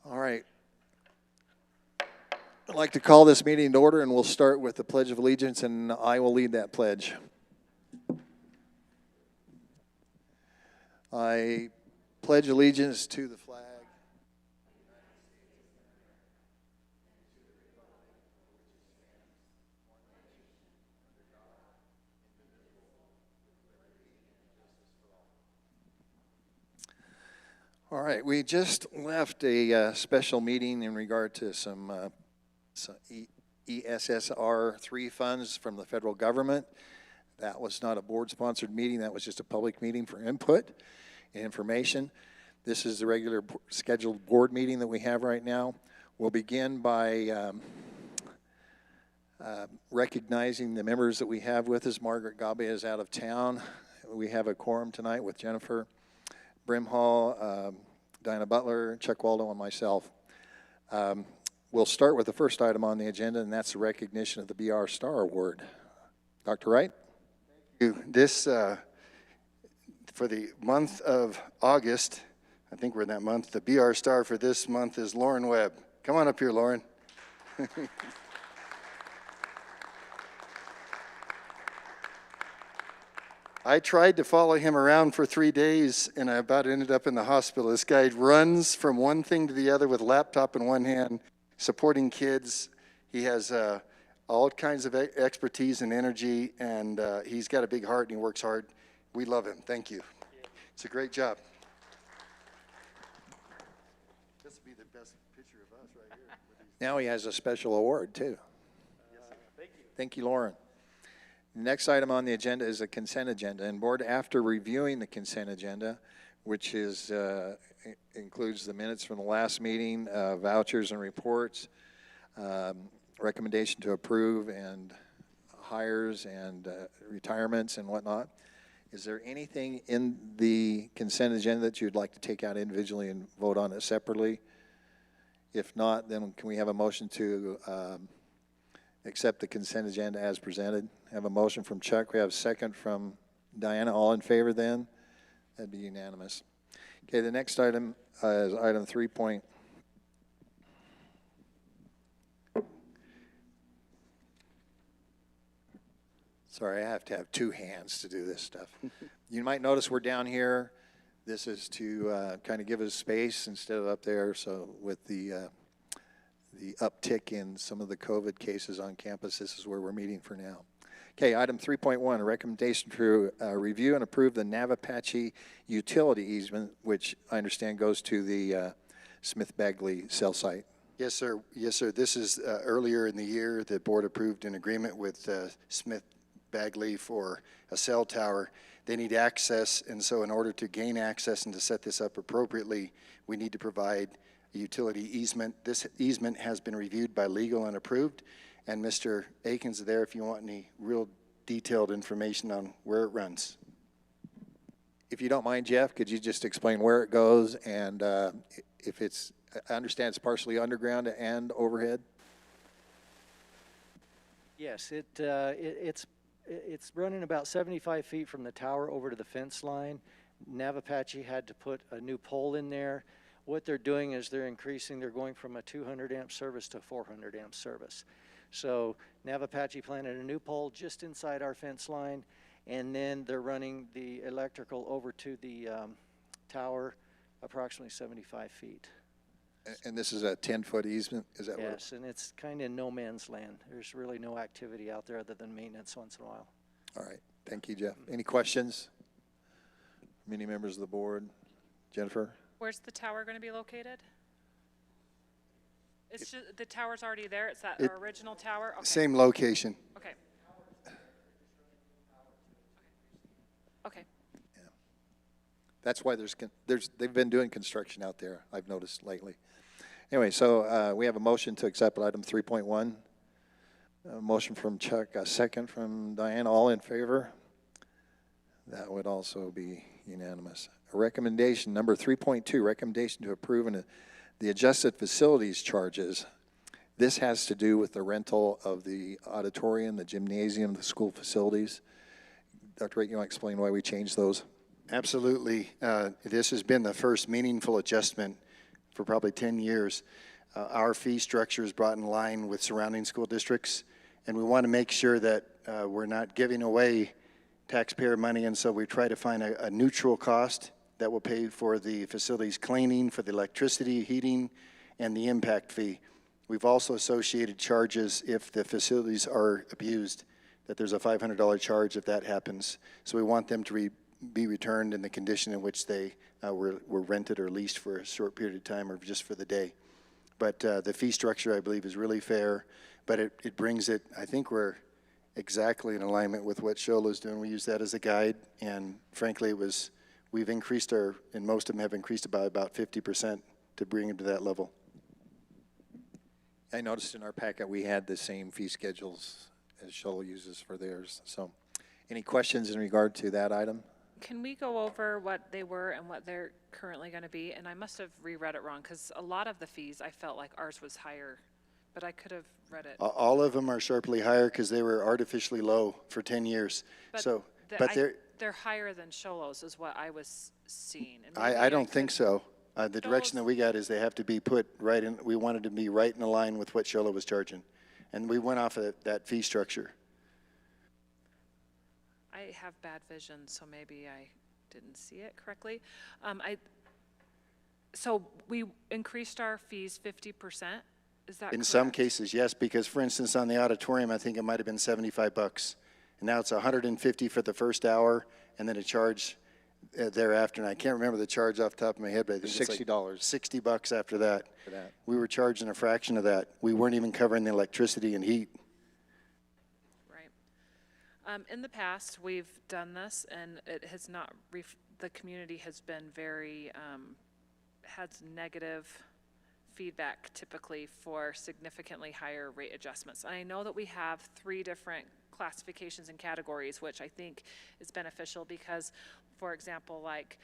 All right. I'd like to call this meeting to order, and we'll start with the Pledge of Allegiance, and I will lead that pledge. I pledge allegiance to the flag All right, we just left a special meeting in regard to some ESSR 3 funds from the federal government. That was not a board-sponsored meeting. That was just a public meeting for input and information. This is the regular scheduled board meeting that we have right now. We'll begin by recognizing the members that we have with us. Margaret Gabe is out of town. We have a quorum tonight with Jennifer Brimhall, Diana Butler, Chuck Waldo, and myself. We'll start with the first item on the agenda, and that's the recognition of the BR Star Award. Dr. Wright? Thank you. This, for the month of August, I think we're in that month, the BR Star for this month is Lauren Webb. Come on up here, Lauren. I tried to follow him around for 3 days, and I about ended up in the hospital. This guy runs from one thing to the other with a laptop in one hand, supporting kids. He has all kinds of expertise and energy, and he's got a big heart, and he works hard. We love him. Thank you. It's a great job. This will be the best picture of us right here. Now he has a special award, too. Thank you. Thank you, Lauren. The next item on the agenda is a consent agenda. And board, after reviewing the consent agenda, which is includes the minutes from the last meeting, vouchers and reports, recommendation to approve, and hires and retirements and whatnot, is there anything in the consent agenda that you'd like to take out individually and vote on it separately? If not, then can we have a motion to accept the consent agenda as presented? Have a motion from Chuck. We have a second from Diana. All in favor then? That'd be unanimous. Okay, the next item is item 3. Sorry, I have to have two hands to do this stuff. You might notice we're down here. This is to kind of give us space instead of up there. So with the uptick in some of the COVID cases on campus, this is where we're meeting for now. Okay, item 3.1, a recommendation to review and approve the Navapache utility easement, which I understand goes to the Smith-Bagley cell site. Yes, sir. Yes, sir. This is earlier in the year, the board approved an agreement with Smith-Bagley for a cell tower. They need access, and so in order to gain access and to set this up appropriately, we need to provide a utility easement. This easement has been reviewed by legal and approved. And Mr. Aikens is there if you want any real detailed information on where it runs. If you don't mind, Jeff, could you just explain where it goes and if it's, I understand it's partially underground and overhead? Yes, it's running about 75 feet from the tower over to the fence line. Navapache had to put a new pole in there. What they're doing is they're going from a 200 amp service to a 400 amp service. So Navapache planted a new pole just inside our fence line, and then they're running the electrical over to the tower approximately 75 feet. And this is a 10-foot easement? Is that yes, and it's kind of no man's land. There's really no activity out there other than maintenance once in a while. All right. Thank you, Jeff. Any questions from any members of the board? Jennifer? Where's the tower going to be located? It's just, the tower's already there. It's that original tower. Okay. Same location. Okay. Okay. Yeah. That's why they've been doing construction out there, I've noticed lately. Anyway, so we have a motion to accept item 3.1. A motion from Chuck, a second from Diane. All in favor? That would also be unanimous. A recommendation, number 3.2, recommendation to approve the adjusted facilities charges. This has to do with the rental of the auditorium, the gymnasium, the school facilities. Dr. Wright, you want to explain why we changed those? Absolutely. This has been the first meaningful adjustment for probably 10 years. Our fee structure is brought in line with surrounding school districts, and we want to make sure that we're not giving away taxpayer money, and so we try to find a neutral cost that will pay for the facilities cleaning, for the electricity, heating, and the impact fee. We've also associated charges if the facilities are abused, that there's a $500 charge if that happens. So we want them to be returned in the condition in which they were rented or leased for a short period of time or just for the day. But the fee structure, I believe, is really fair, but it brings it, I think we're exactly in alignment with what Shola's doing. We use that as a guide, and frankly, we've increased and most of them have increased by about 50% to bring it to that level. I noticed in our packet we had the same fee schedules as Shola uses for theirs. So any questions in regard to that item? Can we go over what they were and what they're currently going to be? And I must have reread it wrong, because a lot of the fees, I felt like ours was higher, but I could have read it. All of them are sharply higher because they were artificially low for 10 years. They're higher than Sholo's is what I was seeing. And I maybe don't think could- so. The direction that we got is they have to be put right in, we wanted to be right in line with what Shola was charging. And we went off of that fee structure. I have bad vision, so maybe I didn't see it correctly. So we increased our fees 50%, is that correct? In some cases, yes, because for instance, on the auditorium, I think it might have been $75. And now it's $150 for the first hour and then a charge thereafter. And I can't remember the charge off the top of my head, but I think it's like $60. $60 after that. For that. We were charging a fraction of that. We weren't even covering the electricity and heat. Right. In the past, we've done this, and it has not, the community has been very, has negative feedback typically for significantly higher rate adjustments. And I know that we have 3 different classifications and categories, which I think is beneficial because, for example, like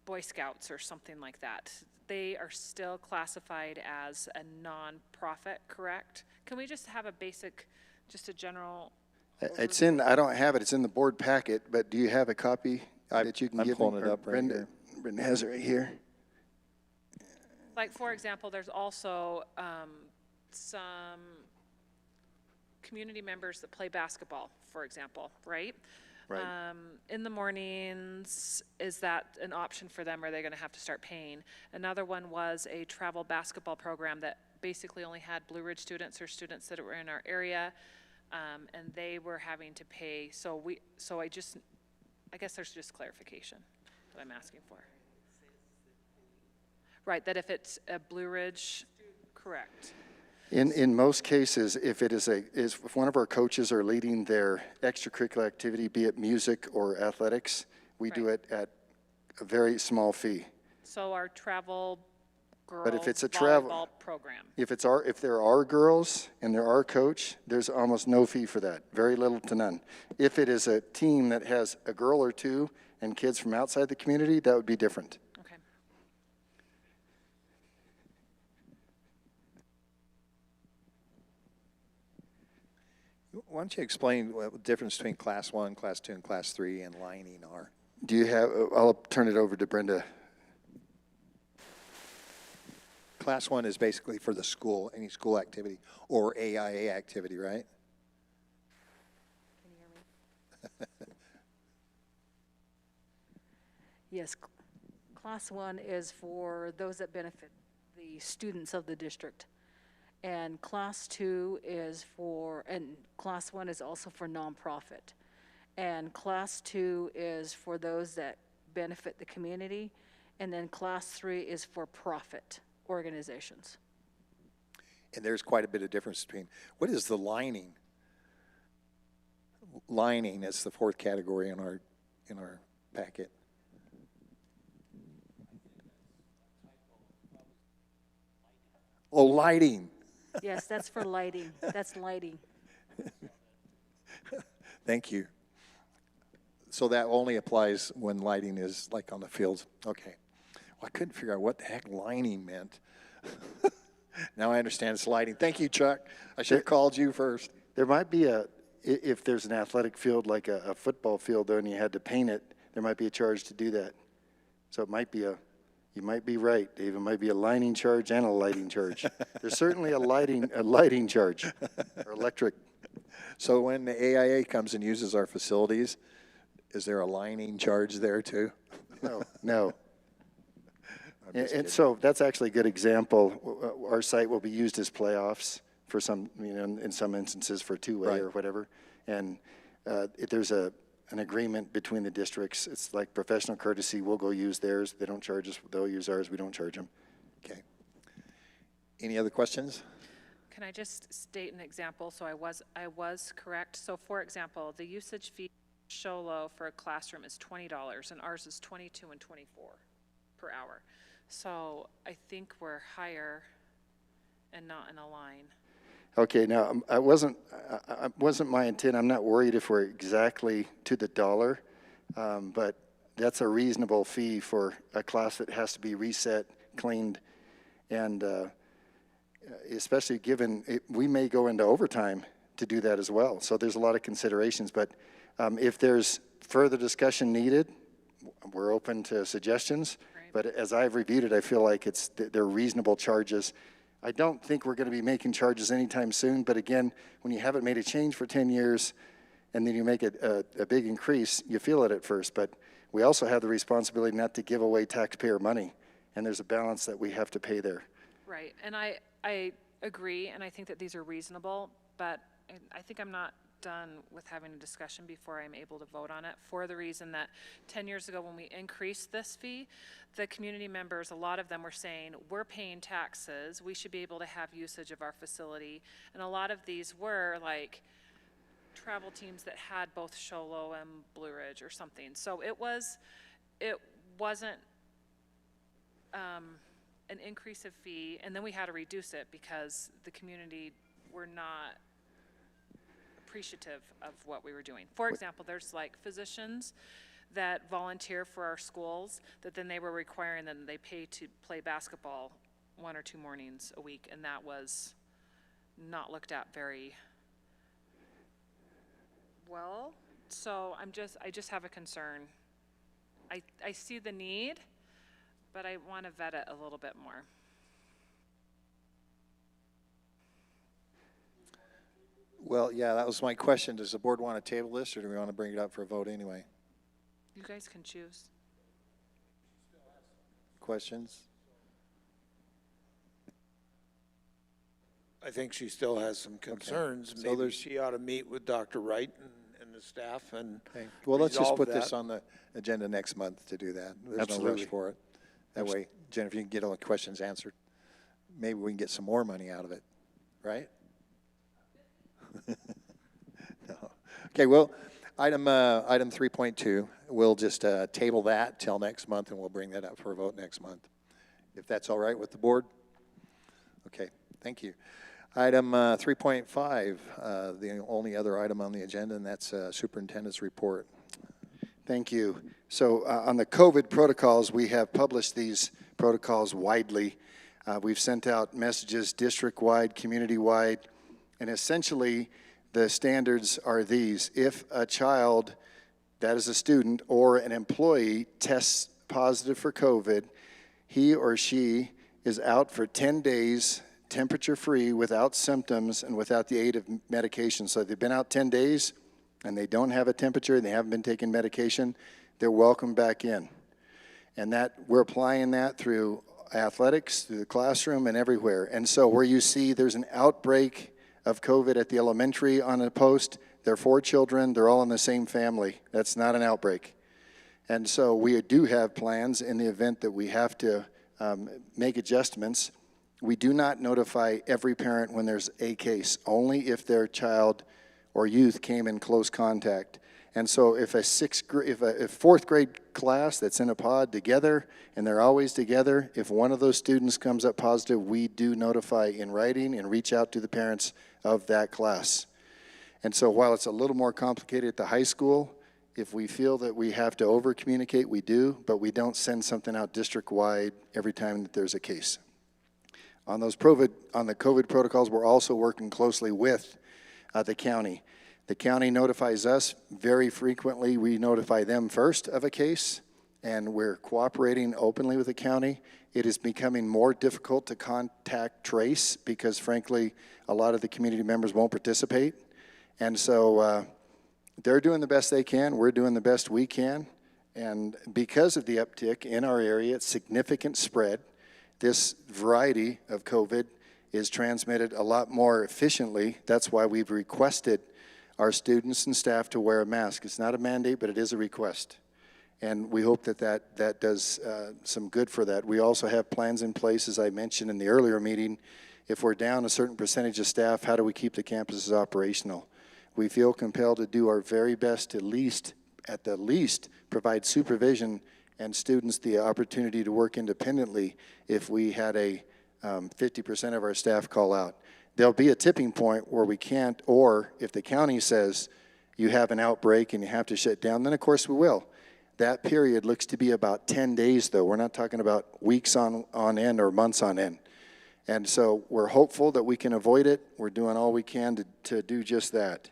Boy Scouts or something like that, they are still classified as a nonprofit, correct? Can we just have a basic, just a general? It's in, I don't have it, it's in the board packet, but do you have a copy that you can I'm give me? pulling it Or up right Brenda, here. Brenda has it right here. Like, for example, there's also some community members that play basketball, for example, right? Right. In the mornings, is that an option for them, or are they going to have to start paying? Another one was a travel basketball program that basically only had Blue Ridge students or students that were in our area, and they were having to pay. So I guess there's just clarification that I'm asking for. Right, that if it's a Blue Ridge, correct. In most cases, if it is if one of our coaches are leading their extracurricular activity, be it music or athletics, we do Right. it at a very small fee. So our travel girls But if it's a travel- volleyball program. If there are girls and there are coach, there's almost no fee for that, very little to none. If it is a team that has a girl or 2 and kids from outside the community, that would be different. Okay. Why don't you explain what the difference between Class 1, Class 2, and Class 3 and lining are? Do you have, I'll turn it over to Brenda. Class 1 is basically for the school, any school activity or AIA activity, right? Can you hear me? Yes, Class 1 is for those that benefit the students of the district. And Class 2 is and Class 1 is also for nonprofit. And Class 2 is for those that benefit the community. And then Class 3 is for profit organizations. And there's quite a bit of difference between, what is the lining? Lining is the 4th category in our packet. Oh, lighting. Yes, that's for lighting. That's lighting. Thank you. So that only applies when lighting is like on the fields. Okay. Well, I couldn't figure out what the heck lining meant. Now I understand it's lighting. Thank you, Chuck. I should have called you first. There might be if there's an athletic field like a football field though and you had to paint it, there might be a charge to do that. So it might be you might be right, Dave. It might be a lining charge and a lighting charge. There's certainly a lighting charge, or electric. So when the AIA comes and uses our facilities, is there a lining charge there too? No. I'm just And kidding. so that's actually a good example. Our site will be used as playoffs for some, in some instances for two-way Right. or whatever. And if there's an agreement between the districts, it's like professional courtesy. We'll go use theirs. They don't charge us. They'll use ours. We don't charge them. Okay. Any other questions? Can I just state an example? So I was correct. So for example, the usage fee Sholo for a classroom is $20 and ours is $22 and $24 per hour. So I think we're higher and not in a line. Okay, now, I wasn't my intent. I'm not worried if we're exactly to the dollar, but that's a reasonable fee for a class that has to be reset, cleaned, and especially given we may go into overtime to do that as well. So there's a lot of considerations, but if there's further discussion needed, we're open to suggestions. Right. But as I've reviewed it, I feel like they're reasonable charges. I don't think we're going to be making charges anytime soon, but again, when you haven't made a change for 10 years and then you make a big increase, you feel it at first. But we also have the responsibility not to give away taxpayer money, and there's a balance that we have to pay there. Right, and I agree, and I think that these are reasonable, but I think I'm not done with having a discussion before I'm able to vote on it, for the reason that 10 years ago when we increased this fee, the community members, a lot of them were saying, we're paying taxes, we should be able to have usage of our facility, and a lot of these were like travel teams that had both Sholo and Blue Ridge or something. So it wasn't an increase of fee, and then we had to reduce it because the community were not appreciative of what we were doing. For example, there's like physicians that volunteer for our schools that then they were requiring them they pay to play basketball 1 or 2 mornings a week, and that was not looked at very well. So I just have a concern. I see the need, but I want to vet it a little bit more. Well, yeah, that was my question. Does the board want to table this, or do we want to bring it up for a vote anyway? You guys can choose. Questions? I think she still has some concerns. So Maybe there's- she ought to meet with Dr. Wright and the staff and Okay. Well, let's just resolve put this that. on the agenda next month to do that. There's no Absolutely. rush for it. That way, Jennifer, you can get all the questions answered. Maybe we can get some more money out of it, right? No. Okay, well, item 3.2, we'll just table that till next month, and we'll bring that up for a vote next month, if that's all right with the board. Okay, thank you. Item 3.5, the only other item on the agenda, and that's superintendent's report. Thank you. So on the COVID protocols, we have published these protocols widely. We've sent out messages district-wide, community-wide, and essentially the standards are these. If a child that is a student or an employee tests positive for COVID, he or she is out for 10 days, temperature-free, without symptoms and without the aid of medication. So if they've been out 10 days and they don't have a temperature and they haven't been taking medication, they're welcome back in. And that we're applying that through athletics, through the classroom, and everywhere. And so where you see there's an outbreak of COVID at the elementary on a post, there are 4 children, they're all in the same family. That's not an outbreak. And so we do have plans in the event that we have to make adjustments. We do not notify every parent when there's a case, only if their child or youth came in close contact. And so if a 4th grade class that's in a pod together, and they're always together, if one of those students comes up positive, we do notify in writing and reach out to the parents of that class. And so while it's a little more complicated at the high school, if we feel that we have to over-communicate, we do, but we don't send something out district-wide every time that there's a case. On the COVID protocols, we're also working closely with the county. The county notifies us very frequently. We notify them first of a case, and we're cooperating openly with the county. It is becoming more difficult to contact trace because frankly, a lot of the community members won't participate. And so they're doing the best they can. We're doing the best we can. And because of the uptick in our area, it's significant spread. This variety of COVID is transmitted a lot more efficiently. That's why we've requested our students and staff to wear a mask. It's not a mandate, but it is a request. And we hope that that does some good for that. We also have plans in place, as I mentioned in the earlier meeting. If we're down a certain percentage of staff, how do we keep the campuses operational? We feel compelled to do our very best to at the least, provide supervision and students the opportunity to work independently if we had a 50% of our staff call out. There'll be a tipping point where we can't, or if the county says you have an outbreak and you have to shut down, then of course we will. That period looks to be about 10 days though. We're not talking about weeks on end or months on end. And so we're hopeful that we can avoid it. We're doing all we can to do just that.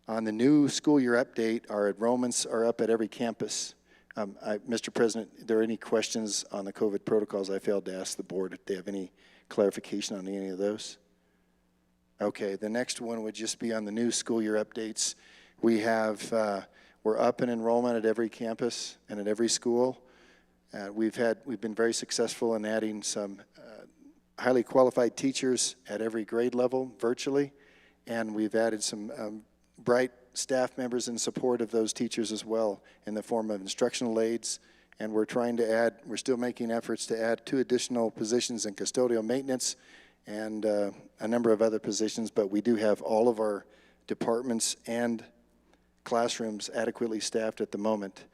On the new school year update, our enrollments are up at every campus. Mr. President, are there any questions on the COVID protocols? I failed to ask the board if they have any clarification on any of those. Okay, the next one would just be on the new school year updates. We're up in enrollment at every campus and at every school. We've been very successful in adding some highly qualified teachers at every grade level virtually, and we've added some bright staff members in support of those teachers as well in the form of instructional aides. And we're still making efforts to add 2 additional positions in custodial maintenance and a number of other positions, but we do have all of our departments and classrooms adequately staffed at the moment.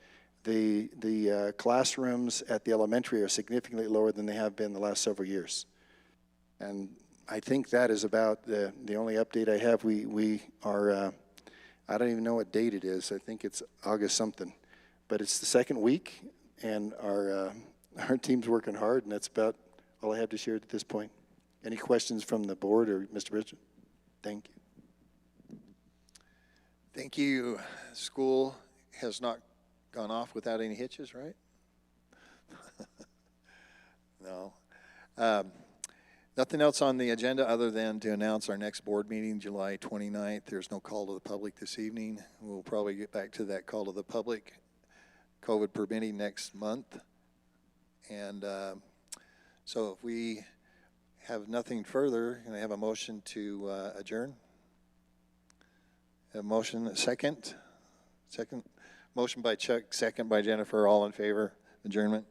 The classrooms at the elementary are significantly lower than they have been the last several years. And I think that is about the only update I have. We are, I don't even know what date it is. I think it's August something, but it's the second week, and our team's working hard, and that's about all I have to share at this point. Any questions from the board or Mr. Richard? Thank you. Thank you. School has not gone off without any hitches, right? No. Nothing else on the agenda other than to announce our next board meeting, July 29th. There's no call to the public this evening. We'll probably get back to that call to the public, COVID permitting, next month. And so if we have nothing further, can I have a motion to adjourn? A motion, second? Second. Motion by Chuck, second by Jennifer. All in favor, adjournment?